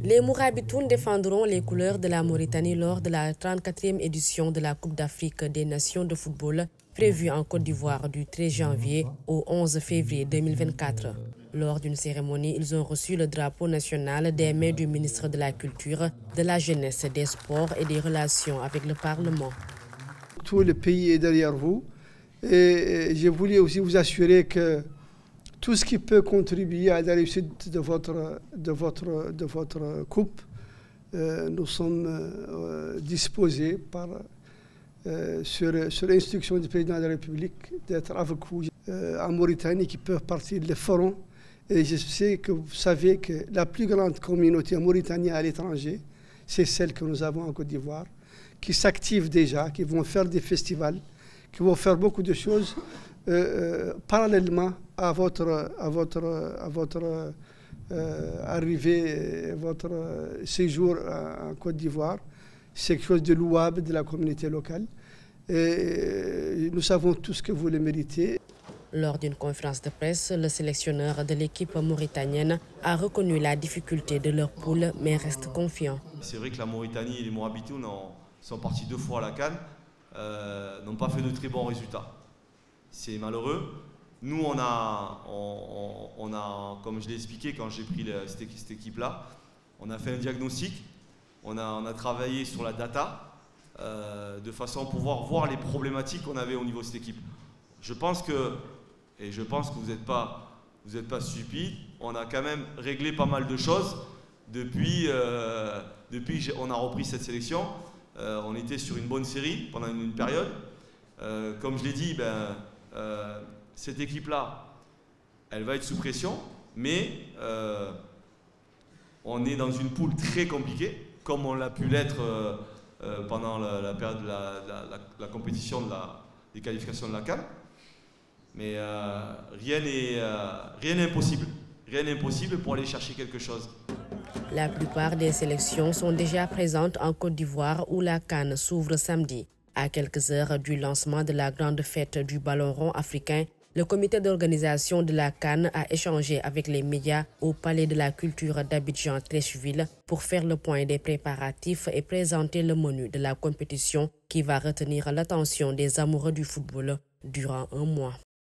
Les Mourabitoun défendront les couleurs de la Mauritanie lors de la 34e édition de la Coupe d'Afrique des Nations de football prévue en Côte d'Ivoire du 13 janvier au 11 février 2024. Lors d'une cérémonie, ils ont reçu le drapeau national des mains du ministre de la Culture, de la Jeunesse, des Sports et des Relations avec le Parlement. Tout le pays est derrière vous et je voulais aussi vous assurer que tout ce qui peut contribuer à la réussite de votre coupe, nous sommes disposés sur l'instruction du président de la République d'être avec vous en Mauritanie qui peuvent partir le front. Et je sais que vous savez que la plus grande communauté mauritanienne à l'étranger, c'est celle que nous avons en Côte d'Ivoire, qui s'activent déjà, qui vont faire des festivals, qui vont faire beaucoup de choses parallèlement à votre arrivée, votre séjour en Côte d'Ivoire. C'est quelque chose de louable de la communauté locale. Et nous savons tous que vous le méritez. Lors d'une conférence de presse, le sélectionneur de l'équipe mauritanienne a reconnu la difficulté de leur poule, mais reste confiant. C'est vrai que la Mauritanie et les Mourabitoun sont partis 2 fois à la CAN, n'ont pas fait de très bons résultats. C'est malheureux. Nous, on a, comme je l'ai expliqué quand j'ai pris cette équipe-là, on a fait un diagnostic, on a travaillé sur la data, de façon à pouvoir voir les problématiques qu'on avait au niveau de cette équipe. Je pense que vous n'êtes pas stupide, on a quand même réglé pas mal de choses depuis on a repris cette sélection. On était sur une bonne série pendant une période. Comme je l'ai dit, cette équipe-là, elle va être sous pression, mais on est dans une poule très compliquée, comme on l'a pu l'être pendant la période de la compétition des qualifications de la CAN. Mais rien n'est impossible. Rien n'est impossible pour aller chercher quelque chose. La plupart des sélections sont déjà présentes en Côte d'Ivoire où la CAN s'ouvre samedi. À quelques heures du lancement de la grande fête du ballon rond africain, le comité d'organisation de la CAN a échangé avec les médias au Palais de la Culture d'Abidjan-Treichville pour faire le point des préparatifs et présenter le menu de la compétition qui va retenir l'attention des amoureux du football durant un mois.